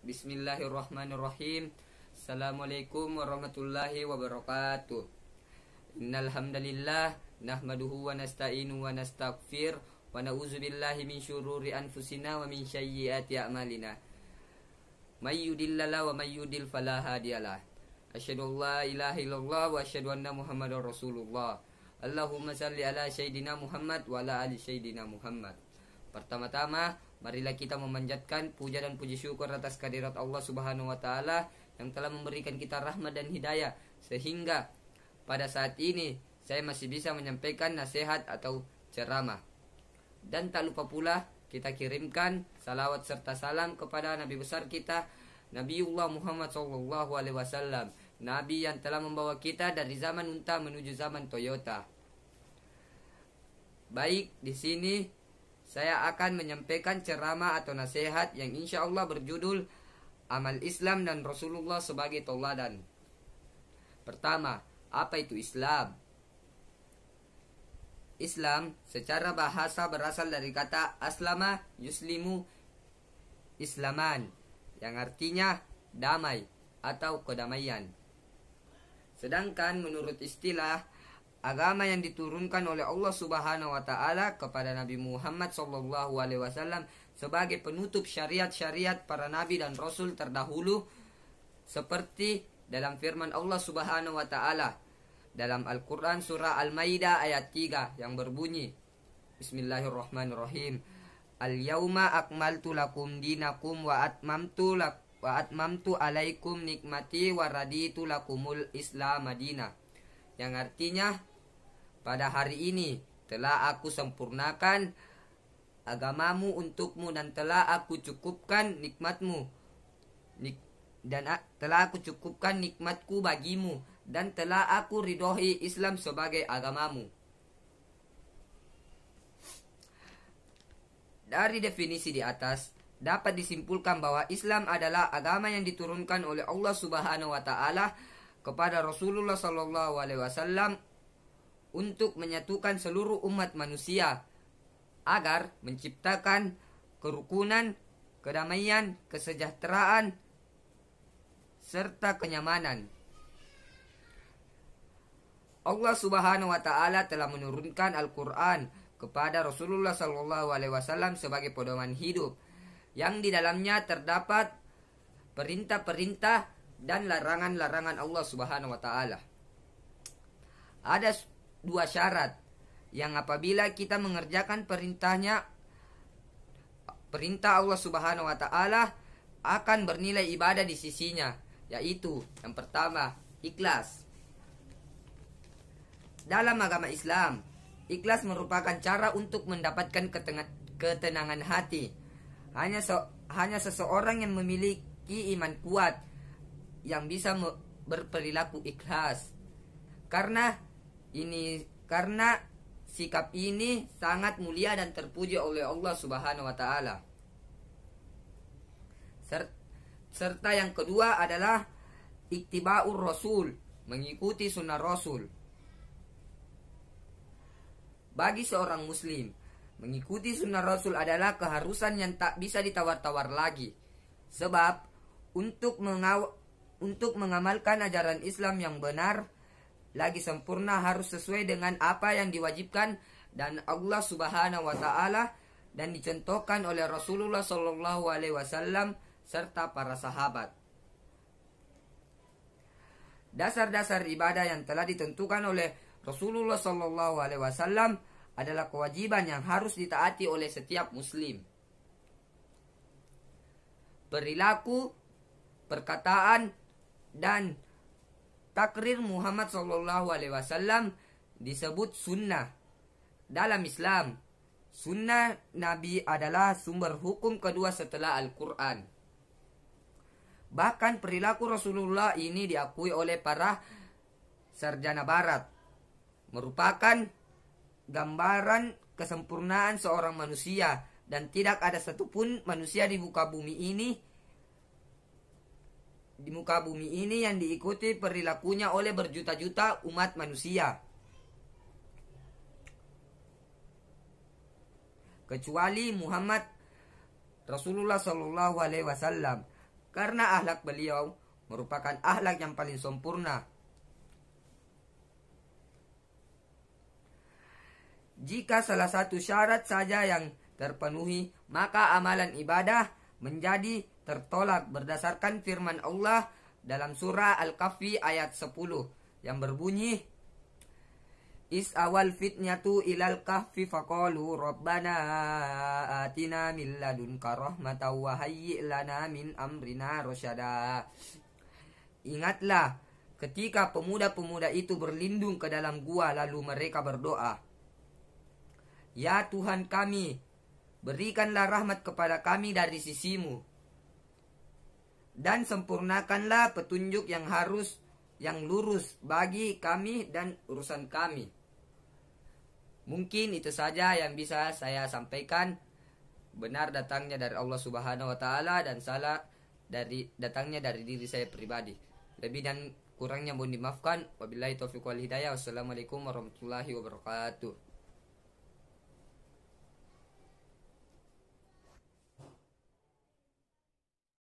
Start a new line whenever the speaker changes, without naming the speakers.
Bismillahirrahmanirrahim. Assalamualaikum warahmatullahi wabarakatuh. Innal hamdalillah nahmaduhu wa nasta'inu wa nastaghfir wa na'udzubillahi min syururi anfusina wa min sayyiati a'malina. May yudillallah wa may yudlil fala hadiyalah. Asyhadu an la ilaha illallah wa asyhadu anna Muhammadar Rasulullah. Allahumma salli ala sayyidina Muhammad wa ala ali sayyidina Muhammad. Pertama-tama, marilah kita memanjatkan puja dan puji syukur atas kehadirat Allah Subhanahu wa taala yang telah memberikan kita rahmat dan hidayah sehingga pada saat ini saya masih bisa menyampaikan nasihat atau ceramah. Dan tak lupa pula kita kirimkan salawat serta salam kepada Nabi besar kita Nabiullah Muhammad SAW, Nabi yang telah membawa kita dari zaman unta menuju zaman Toyota. Baik, di sini saya akan menyampaikan ceramah atau nasihat yang insya Allah berjudul Amal Islam dan Rasulullah sebagai tauladan. Pertama, apa itu Islam? Islam secara bahasa berasal dari kata aslama yuslimu islaman, yang artinya damai atau kedamaian. Sedangkan menurut istilah, agama yang diturunkan oleh Allah Subhanahu wa taala kepada Nabi Muhammad SAW sebagai penutup syariat-syariat para nabi dan rasul terdahulu, seperti dalam firman Allah Subhanahu wa taala dalam Al-Qur'an surah Al-Maidah ayat 3 yang berbunyi, Bismillahirrahmanirrahim. Al-yauma akmaltu lakum dinakum wa atmamtu alaikum nikmati wa raditu lakumul Islam madina. Yang artinya, pada hari ini telah aku sempurnakan agamamu untukmu dan telah aku cukupkan nikmatmu telah aku cukupkan nikmatku bagimu dan telah aku ridhoi Islam sebagai agamamu. Dari definisi di atas dapat disimpulkan bahwa Islam adalah agama yang diturunkan oleh Allah Subhanahu wa taala kepada Rasulullah SAW untuk menyatukan seluruh umat manusia agar menciptakan kerukunan, kedamaian, kesejahteraan, serta kenyamanan. Allah Subhanahu wa taala telah menurunkan Al-Qur'an kepada Rasulullah SAW sebagai pedoman hidup yang di dalamnya terdapat perintah-perintah dan larangan-larangan Allah Subhanahu wa taala. Ada dua syarat yang apabila kita mengerjakan perintah Allah Subhanahu wa taala akan bernilai ibadah di sisinya, yaitu yang pertama, ikhlas. Dalam agama Islam, ikhlas merupakan cara untuk mendapatkan ketenangan hati. Hanya seseorang yang memiliki iman kuat yang bisa berperilaku ikhlas. Karena sikap ini sangat mulia dan terpuji oleh Allah Subhanahu wa taala. Serta yang kedua adalah ittiba'ur rasul, mengikuti sunnah Rasul. Bagi seorang muslim, mengikuti sunnah Rasul adalah keharusan yang tak bisa ditawar-tawar lagi. Sebab untuk mengamalkan ajaran Islam yang benar lagi sempurna harus sesuai dengan apa yang diwajibkan dan Allah Subhanahu wa taala dan dicontohkan oleh Rasulullah SAW serta para sahabat. Dasar-dasar ibadah yang telah ditentukan oleh Rasulullah SAW adalah kewajiban yang harus ditaati oleh setiap muslim. Perilaku, perkataan, dan takrir Muhammad SAW disebut sunnah. Dalam Islam, sunnah Nabi adalah sumber hukum kedua setelah Al-Quran. Bahkan perilaku Rasulullah ini diakui oleh para sarjana barat, merupakan gambaran kesempurnaan seorang manusia, dan tidak ada satupun manusia di muka bumi ini yang diikuti perilakunya oleh berjuta-juta umat manusia, kecuali Muhammad Rasulullah SAW. karena akhlak beliau merupakan akhlak yang paling sempurna. Jika salah satu syarat saja yang terpenuhi, maka amalan ibadah menjadi tertolak berdasarkan firman Allah dalam surah Al-Kahfi ayat 10 yang berbunyi, Is awal fitnyatu ilal kahfi faqalu rabbana atina min ladunka rahmatan wa hayyi' lana min amrina rasyada. Ingatlah ketika pemuda-pemuda itu berlindung ke dalam gua lalu mereka berdoa, Ya Tuhan kami, berikanlah rahmat kepada kami dari sisimu, dan sempurnakanlah petunjuk yang lurus bagi kami dan urusan kami. Mungkin itu saja yang bisa saya sampaikan. Benar datangnya dari Allah Subhanahu wa taala dan salah datangnya dari diri saya pribadi. Lebih dan kurangnya mohon dimaafkan. Wabillahi taufiq wal hidayah. Wassalamualaikum warahmatullahi wabarakatuh.